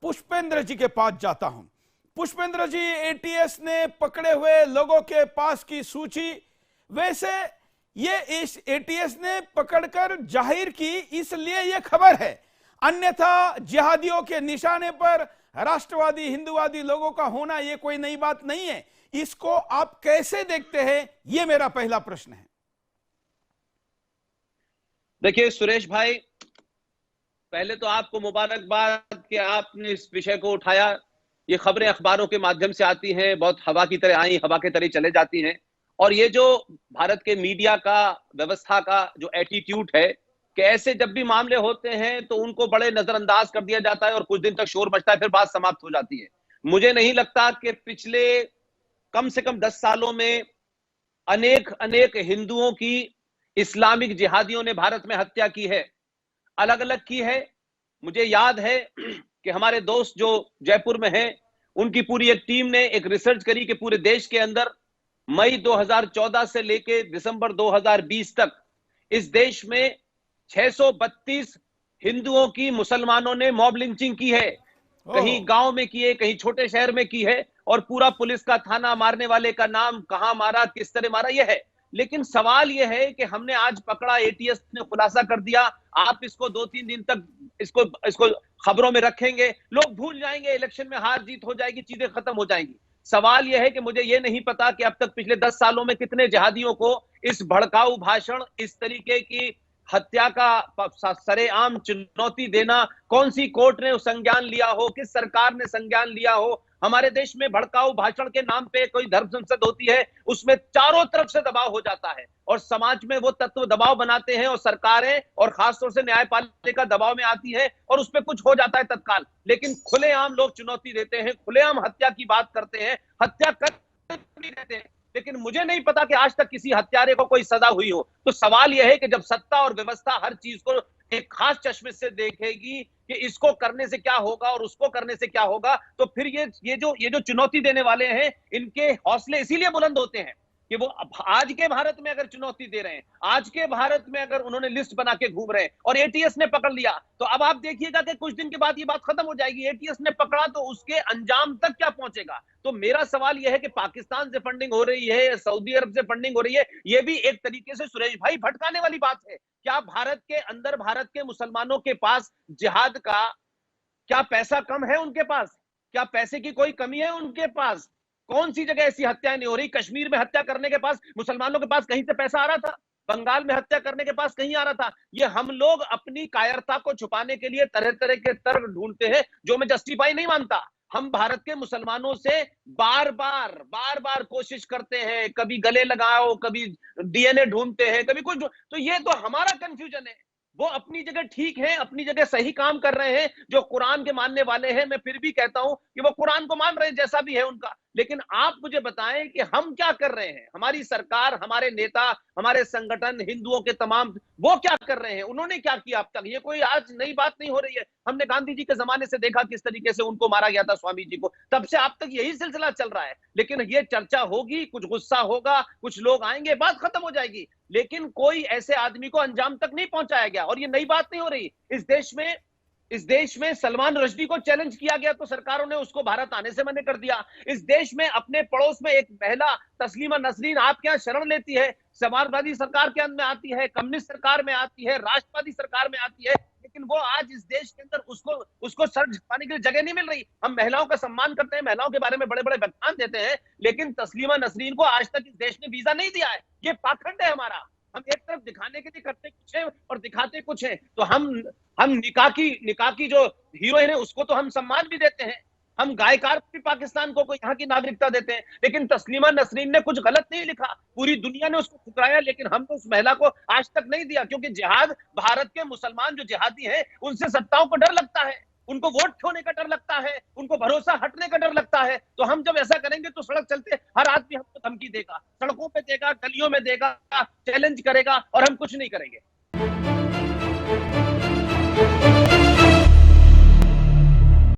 पुष्पेंद्र जी के पास जाता हूं। पुष्पेंद्र जी, एटीएस ने पकड़े हुए लोगों के पास की सूची, वैसे ये इस एटीएस ने पकड़कर जाहिर की इसलिए ये खबर है, अन्यथा जिहादियों के निशाने पर राष्ट्रवादी हिंदुवादी लोगों का होना ये कोई नई बात नहीं है। इसको आप कैसे देखते हैं, ये मेरा पहला प्रश्न है। देखिए सुरेश भाई, पहले तो आपको मुबारकबाद कि आपने इस विषय को उठाया। ये खबरें अखबारों के माध्यम से आती हैं, बहुत हवा की तरह आई, हवा की तरह चले जाती हैं। और ये जो भारत के मीडिया का, व्यवस्था का जो एटीट्यूड है कि ऐसे जब भी मामले होते हैं तो उनको बड़े नजरअंदाज कर दिया जाता है और कुछ दिन तक शोर मचता है, फिर बात समाप्त हो जाती है। मुझे नहीं लगता कि पिछले कम से कम 10 सालों में अनेक अनेक हिंदुओं की इस्लामिक जिहादियों ने भारत में हत्या की है, अलग अलग की है। मुझे याद है कि हमारे दोस्त जो जयपुर में हैं, उनकी पूरी एक टीम ने एक रिसर्च करी कि पूरे देश के अंदर मई 2014 से लेके दिसंबर 2020 तक इस देश में 632 हिंदुओं की मुसलमानों ने मॉब लिंचिंग की है। कहीं गांव में की है, कहीं छोटे शहर में की है, और पूरा पुलिस का थाना, मारने वाले का नाम, कहां मारा, किस तरह मारा, यह है। लेकिन सवाल यह है कि हमने आज पकड़ा, एटीएस ने खुलासा कर दिया, आप इसको 2-3 दिन तक इसको खबरों में रखेंगे, लोग भूल जाएंगे, इलेक्शन में हार जीत हो जाएगी, चीजें खत्म हो जाएंगी। सवाल यह है कि मुझे यह नहीं पता कि अब तक पिछले 10 सालों में कितने जिहादियों को इस भड़काऊ भाषण, इस तरीके की हत्या का सरेआम चुनौती देना, कौन सी कोर्ट ने संज्ञान लिया हो, किस सरकार ने संज्ञान लिया हो। हमारे देश में भड़काऊ भाषण के नाम पे कोई धर्म संसद होती है, उसमें चारों तरफ से दबाव हो जाता है और समाज में वो तत्व दबाव बनाते हैं और सरकारें और खासतौर से न्यायपालिका दबाव में आती है और उसपे कुछ हो जाता है तत्काल। लेकिन खुलेआम लोग चुनौती देते हैं, खुलेआम हत्या की बात करते हैं, हत्या कर नहीं देते हैं। लेकिन मुझे नहीं पता कि आज तक किसी हत्यारे को कोई सजा हुई हो। तो सवाल यह है कि जब सत्ता और व्यवस्था हर चीज को एक खास चश्मे से देखेगी कि इसको करने से क्या होगा और उसको करने से क्या होगा, तो फिर ये जो चुनौती देने वाले हैं, इनके हौसले इसीलिए बुलंद होते हैं कि वो आज के भारत में अगर चुनौती दे रहे हैं, आज के भारत में अगर उन्होंने लिस्ट बना के घूम रहे हैं और एटीएस ने पकड़ लिया, तो अब आप देखिएगा कि कुछ दिन के बाद ये बात खत्म हो जाएगी। एटीएस ने पकड़ा तो उसके अंजाम तक क्या पहुंचेगा। तो मेरा सवाल यह है कि पाकिस्तान से फंडिंग हो रही है, सऊदी अरब से फंडिंग हो रही है, ये भी एक तरीके से सुरेश भाई भटकाने वाली बात है। क्या भारत के अंदर, भारत के मुसलमानों के पास जिहाद का क्या पैसा कम है उनके पास? क्या पैसे की कोई कमी है उनके पास? कौन सी जगह ऐसी हत्याएं नहीं हो रही? कश्मीर में हत्या करने के पास मुसलमानों के पास कहीं से पैसा आ रहा था? बंगाल में हत्या करने के पास कहीं आ रहा था? ये हम लोग अपनी कायरता को छुपाने के लिए तरह तरह के तर्क ढूंढते हैं, जो मैं जस्टिफाई नहीं मानता। हम भारत के मुसलमानों से बार बार कोशिश करते हैं, कभी गले लगाओ, कभी डीएनए ढूंढते हैं, कभी कुछ। तो ये तो हमारा कंफ्यूजन है। वो अपनी जगह ठीक है, अपनी जगह सही काम कर रहे हैं, जो कुरान के मानने वाले हैं। मैं फिर भी कहता हूं कि वो कुरान को मान रहे हैं, जैसा भी है उनका। लेकिन आप मुझे बताएं कि हम क्या कर रहे हैं, हमारी सरकार, हमारे नेता, हमारे संगठन, हिंदुओं के तमाम, वो क्या कर रहे हैं, उन्होंने क्या किया अब तक? ये कोई आज नई बात नहीं हो रही है। हमने गांधी जी के जमाने से देखा किस तरीके से उनको मारा गया था, स्वामी जी को, तब से अब तक यही सिलसिला चल रहा है। लेकिन ये चर्चा होगी, कुछ गुस्सा होगा, कुछ लोग आएंगे, बात खत्म हो जाएगी। लेकिन कोई ऐसे आदमी को अंजाम तक नहीं पहुंचाया गया। और ये नई बात नहीं हो रही। इस देश में सलमान रश्दी को चैलेंज किया गया तो सरकारों ने उसको भारत आने से मना कर दिया। इस देश में अपने पड़ोस में एक महिला तस्लीमा नसरीन आपके यहाँ शरण लेती है, समाजवादी सरकार के अंदर में आती है, कम्युनिस्ट सरकार में आती है, राष्ट्रवादी सरकार में आती है, लेकिन वो आज इस देश के अंदर उसको सर झुकाने के लिए जगह नहीं मिल रही। हम महिलाओं का सम्मान करते हैं, महिलाओं के बारे में बड़े बड़े व्याख्यान देते हैं, लेकिन तस्लीमा नसरीन को आज तक इस देश ने वीजा नहीं दिया है। ये पाखंड है हमारा। हम एक तरफ दिखाने के लिए करते कुछ है और दिखाते कुछ है। तो हम निकाह की जो हीरोइन है उसको तो हम सम्मान भी देते हैं, हम गायकार भी पाकिस्तान को यहाँ की नागरिकता देते हैं। लेकिन तस्लीमा नसरीन ने कुछ गलत नहीं लिखा, पूरी दुनिया ने उसको ठुकराया, लेकिन हमने उस महिला को आज तक नहीं दिया। क्योंकि जिहाद, भारत के मुसलमान जो जिहादी हैं, उनसे सत्ताओं को डर लगता है, उनको वोट खोने का डर लगता है, उनको भरोसा हटने का डर लगता है। तो हम जब ऐसा करेंगे तो सड़क चलते हर आदमी हमको धमकी देगा, सड़कों पे देगा, गलियों में देगा, चैलेंज करेगा, और हम कुछ नहीं करेंगे।